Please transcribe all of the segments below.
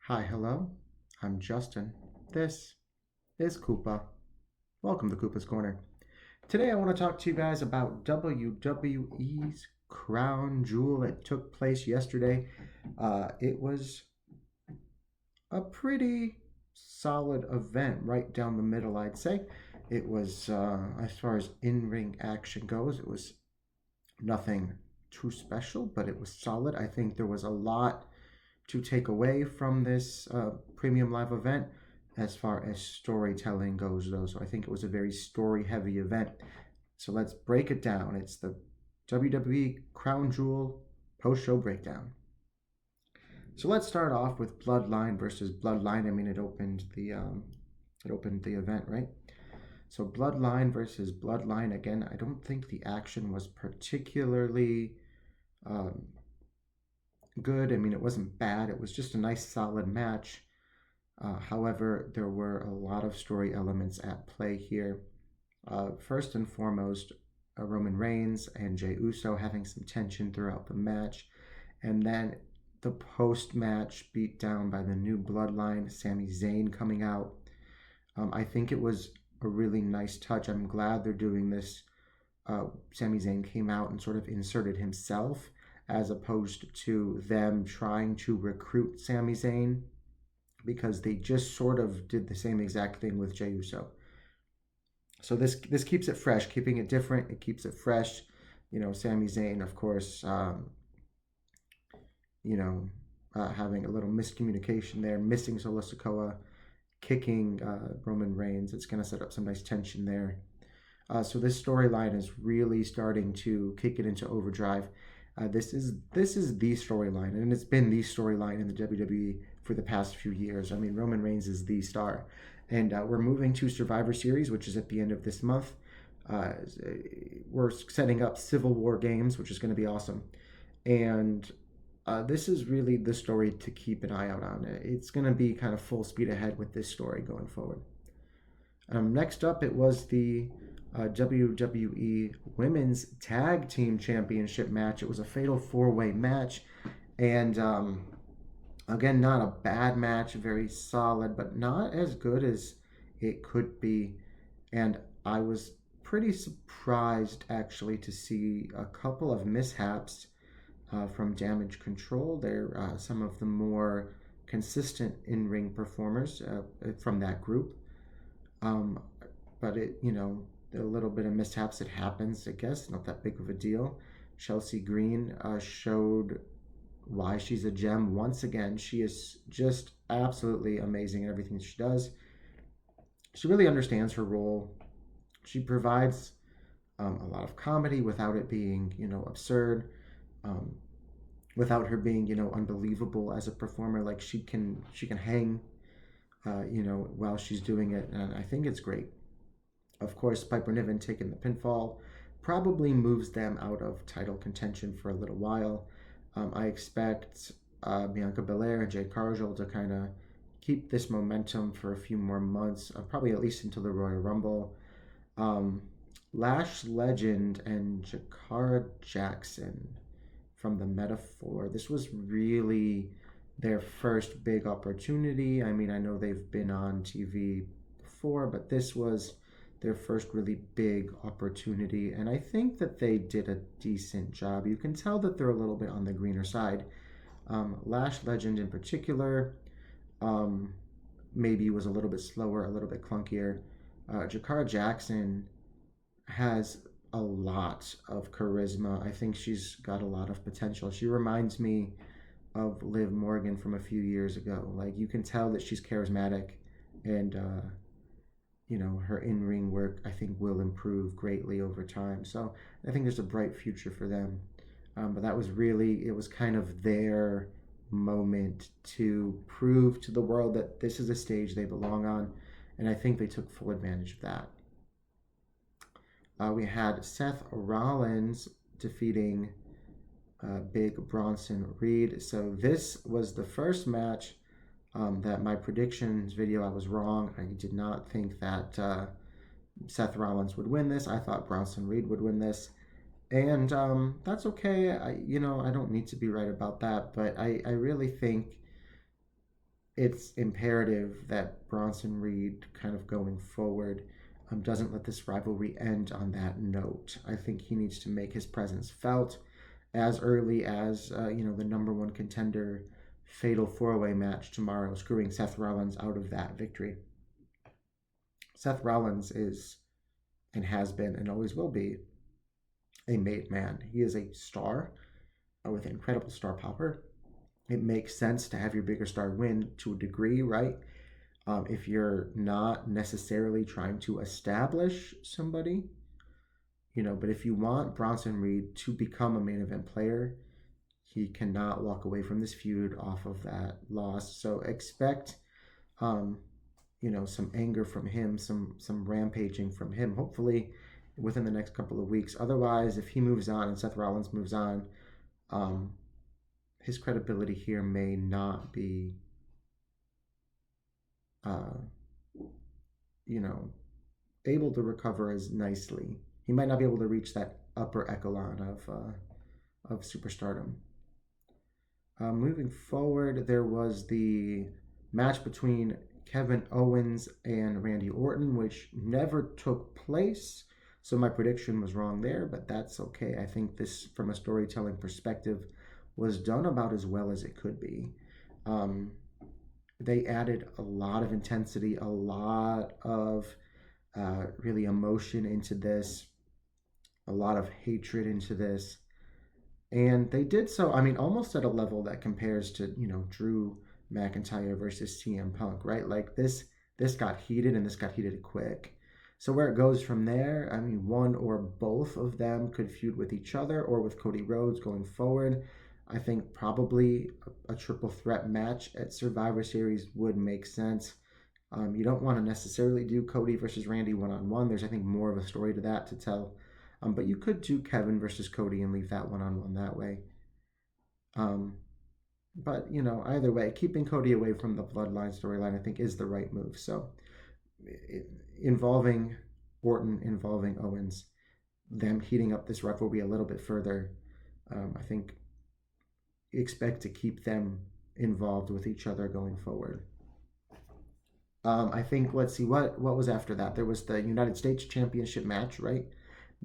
Hi, hello. I'm Justin. This is Koopa. Welcome to Koopa's Corner. Today I want to talk to you guys about WWE's Crown Jewel. It took place yesterday. It was a pretty solid event right down the middle, I'd say. It was, as far as in-ring action goes, it was nothing too special, but it was solid. I think there was a lot to take away from this premium live event as far as storytelling goes, though. So I think it was a very story heavy event. So let's break it down. It's the WWE Crown Jewel post show breakdown. So let's start off with Bloodline versus Bloodline. I mean, it opened the event, right? So Bloodline versus Bloodline again. I don't think the action was particularly um, good. I mean, it wasn't bad. It was just a nice, solid match. However, there were a lot of story elements at play here. First and foremost, Roman Reigns and Jey Uso having some tension throughout the match. And then the post-match beatdown by the new Bloodline, Sami Zayn coming out. I think it was a really nice touch. I'm glad they're doing this. Sami Zayn came out and sort of inserted himself as opposed to them trying to recruit Sami Zayn, because they just sort of did the same exact thing with Jey Uso. So this keeps it fresh, keeping it different. It keeps it fresh. You know, Sami Zayn, of course, having a little miscommunication there, missing Solo Sikoa, kicking Roman Reigns. It's going to set up some nice tension there. So this storyline is really starting to kick it into overdrive. This is the storyline, and it's been the storyline in the WWE for the past few years. I mean, Roman Reigns is the star, and we're moving to Survivor Series, which is at the end of this month. We're setting up Civil War games, which is going to be awesome, and this is really the story to keep an eye out on. It's going to be kind of full speed ahead with this story going forward. Next up, it was the WWE Women's Tag Team Championship match. It was a fatal four-way match, and again, not a bad match, very solid, but not as good as it could be. And I was pretty surprised actually to see a couple of mishaps from Damage Control. They're some of the more consistent in-ring performers from that group. But a little bit of mishaps, it happens, I guess, not that big of a deal. Chelsea Green showed why she's a gem once again. She is just absolutely amazing in everything she does. She really understands her role. She provides a lot of comedy without it being, absurd. Without her being, unbelievable as a performer. Like she can hang, while she's doing it, and I think it's great. Of course, Piper Niven taking the pinfall probably moves them out of title contention for a little while. I expect Bianca Belair and Jade Cargill to kind of keep this momentum for a few more months, probably at least until the Royal Rumble. Lash Legend and Jakara Jackson from the Metaphor. This was really their first big opportunity. I mean, I know they've been on TV before, but this was their first really big opportunity, and I think that they did a decent job. You can tell that they're a little bit on the greener side. Lash Legend in particular maybe was a little bit slower, a little bit clunkier. Jakara Jackson has a lot of charisma. I think she's got a lot of potential. She reminds me of Liv Morgan from a few years ago. Like, you can tell that she's charismatic, and her in-ring work, I think, will improve greatly over time. So I think there's a bright future for them. But that was really, it was kind of their moment to prove to the world that this is a stage they belong on. And I think they took full advantage of that. We had Seth Rollins defeating Big Bronson Reed. So this was the first match that my predictions video, I was wrong. I did not think that Seth Rollins would win this. I thought Bronson Reed would win this. And that's okay. I don't need to be right about that. But I really think it's imperative that Bronson Reed, kind of going forward, doesn't let this rivalry end on that note. I think he needs to make his presence felt as early as the number one contender fatal four-way match tomorrow, screwing Seth Rollins out of that victory. Seth Rollins is and has been and always will be a made man. He is a star with incredible star power. It makes sense to have your bigger star win to a degree, right? If you're not necessarily trying to establish somebody, but if you want Bronson Reed to become a main event player, he cannot walk away from this feud off of that loss. So expect, some anger from him, some rampaging from him, hopefully within the next couple of weeks. Otherwise, if he moves on and Seth Rollins moves on, his credibility here may not be, able to recover as nicely. He might not be able to reach that upper echelon of superstardom. Moving forward, there was the match between Kevin Owens and Randy Orton, which never took place. So my prediction was wrong there, but that's okay. I think this, from a storytelling perspective, was done about as well as it could be. They added a lot of intensity, a lot of really emotion into this, a lot of hatred into this. And they did so, almost at a level that compares to, Drew McIntyre versus CM Punk, right? Like this got heated, and this got heated quick. So where it goes from there, one or both of them could feud with each other or with Cody Rhodes going forward. I think probably a triple threat match at Survivor Series would make sense. You don't want to necessarily do Cody versus Randy one-on-one. There's, I think, more of a story to that to tell. But you could do Kevin versus Cody and leave that one-on-one that way. But, either way, keeping Cody away from the Bloodline storyline, I think, is the right move. So, involving Orton, involving Owens, them heating up this rivalry a little bit further, I think expect to keep them involved with each other going forward. I think, let's see, what was after that? There was the United States Championship match, right?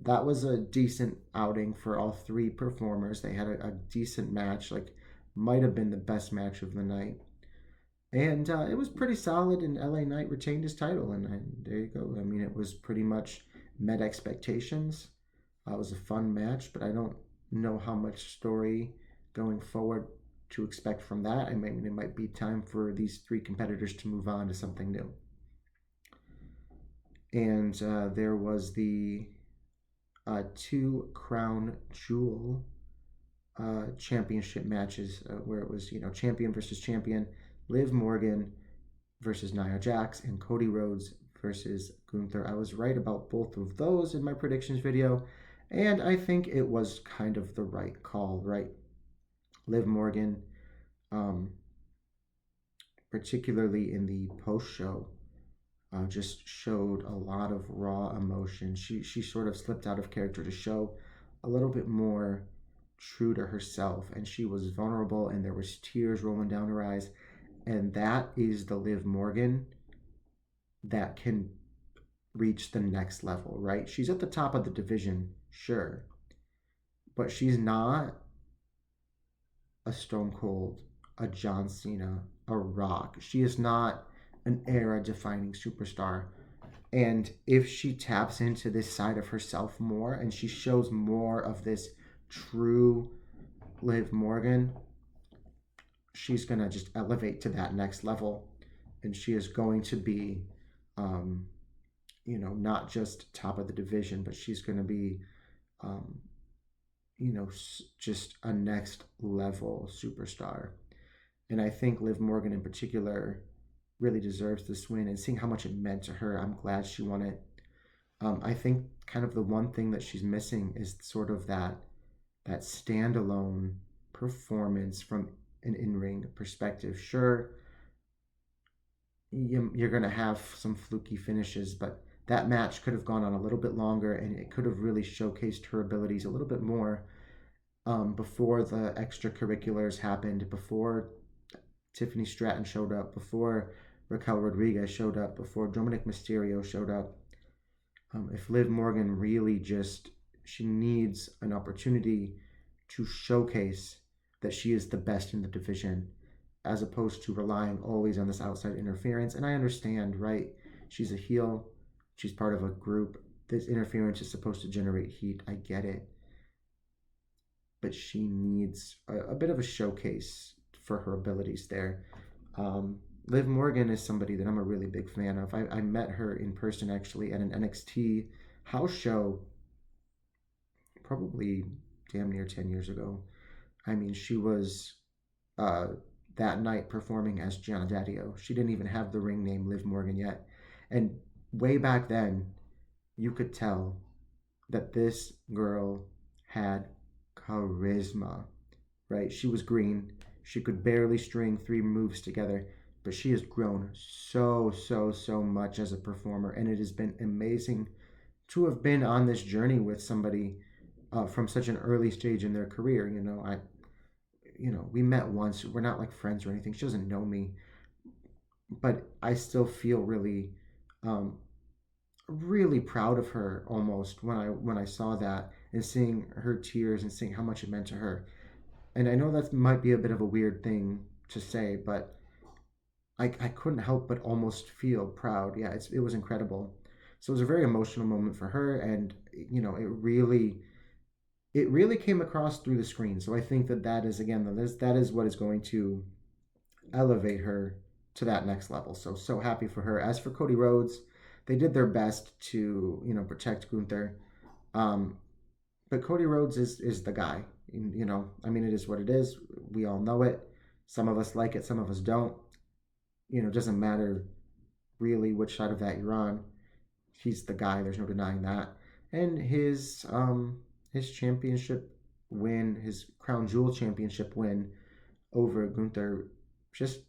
That was a decent outing for all three performers. They had a decent match, like might have been the best match of the night. And it was pretty solid, and LA Knight retained his title, and there you go. It was pretty much met expectations. It was a fun match, but I don't know how much story going forward to expect from that. It might be time for these three competitors to move on to something new. And there was the two crown jewel championship matches where it was, champion versus champion, Liv Morgan versus Nia Jax, and Cody Rhodes versus Gunther. I was right about both of those in my predictions video, and I think it was kind of the right call, right? Liv Morgan, particularly in the post-show, just showed a lot of raw emotion. She sort of slipped out of character to show a little bit more true to herself, and she was vulnerable, and there was tears rolling down her eyes. And that is the Liv Morgan that can reach the next level, right? She's at the top of the division, sure, but she's not a Stone Cold, a John Cena, a Rock. She is not an era-defining superstar. And if she taps into this side of herself more, and she shows more of this true Liv Morgan, she's going to just elevate to that next level. And she is going to be, not just top of the division, but she's going to be, just a next level superstar. And I think Liv Morgan in particular really deserves this win, and seeing how much it meant to her, I'm glad she won it. I think kind of the one thing that she's missing is sort of that standalone performance from an in-ring perspective. Sure, you're going to have some fluky finishes, but that match could have gone on a little bit longer, and it could have really showcased her abilities a little bit more before the extracurriculars happened, before Tiffany Stratton showed up, before Raquel Rodriguez showed up, before Dominic Mysterio showed up. If Liv Morgan really just, she needs an opportunity to showcase that she is the best in the division, as opposed to relying always on this outside interference. And I understand, right? She's a heel, she's part of a group. This interference is supposed to generate heat. I get it. But she needs a bit of a showcase for her abilities there. Liv Morgan is somebody that I'm a really big fan of. I met her in person actually at an NXT house show probably damn near 10 years ago. I mean, she was uh, that night performing as Gianna Daddio. She didn't even have the ring name Liv Morgan yet. And way back then, you could tell that this girl had charisma, right? She was green. She could barely string 3 moves together, but she has grown so much as a performer, and it has been amazing to have been on this journey with somebody from such an early stage in their career. We met once. We're not like friends or anything. She doesn't know me, but I still feel um, really proud of her almost when I saw that and seeing her tears and seeing how much it meant to her. And I know that might be a bit of a weird thing to say, but I couldn't help but almost feel proud. Yeah, it was incredible. So it was a very emotional moment for her, and it really came across through the screen. So I think that is again that is what is going to elevate her to that next level. So happy for her. As for Cody Rhodes, they did their best to protect Gunther, um, but Cody Rhodes is the guy. I mean, it is what it is. We all know it. Some of us like it, some of us don't. It doesn't matter really which side of that you're on. He's the guy. There's no denying that. And his championship win, his crown jewel championship win over Gunther, just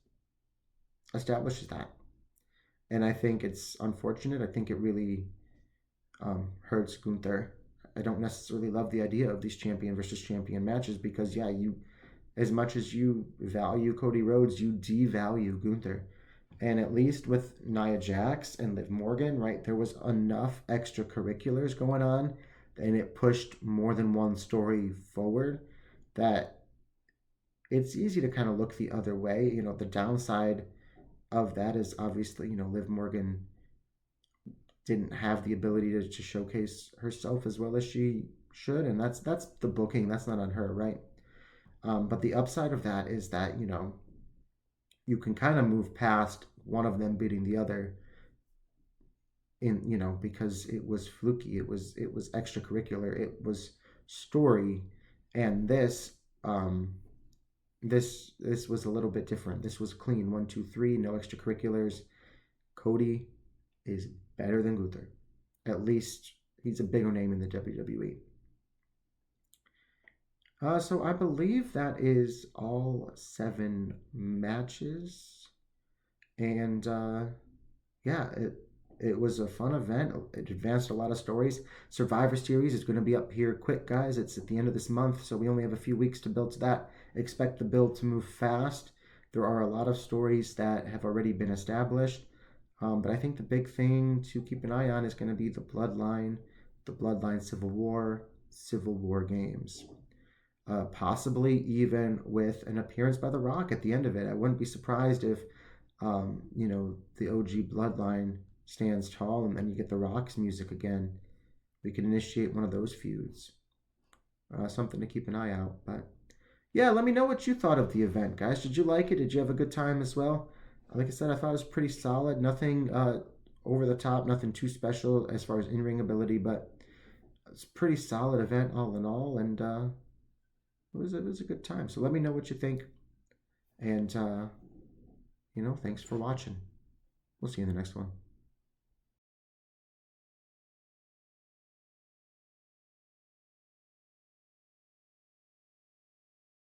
establishes that. And I think it's unfortunate. I think it really hurts Gunther. I don't necessarily love the idea of these champion versus champion matches because, yeah, as much as you value Cody Rhodes, you devalue Gunther. And at least with Nia Jax and Liv Morgan, right, there was enough extracurriculars going on and it pushed more than one story forward that it's easy to kind of look the other way. The downside of that is obviously, Liv Morgan didn't have the ability to showcase herself as well as she should, and that's the booking. That's not on her, right? But the upside of that is that you can kind of move past one of them beating the other because it was fluky, it was extracurricular, it was story, and this was a little bit different. This was clean, 1 2 3, no extracurriculars. Cody is better than Gunther. At least he's a bigger name in the WWE. So I believe that is all 7 matches, and yeah, it was a fun event. It advanced a lot of stories. Survivor Series is going to be up here quick, guys. It's at the end of this month, so we only have a few weeks to build to that. Expect the build to move fast. There are a lot of stories that have already been established, but I think the big thing to keep an eye on is going to be the Bloodline Civil War games. Possibly even with an appearance by The Rock at the end of it. I wouldn't be surprised if the OG Bloodline stands tall and then you get The Rock's music again. We could initiate one of those feuds. Something to keep an eye out. But yeah, let me know what you thought of the event, guys. Did you like it? Did you have a good time as well? Like I said, I thought it was pretty solid. Nothing over the top, nothing too special as far as in-ring ability, but it's a pretty solid event all in all, and it was a good time. So let me know what you think, and thanks for watching. We'll see you in the next one.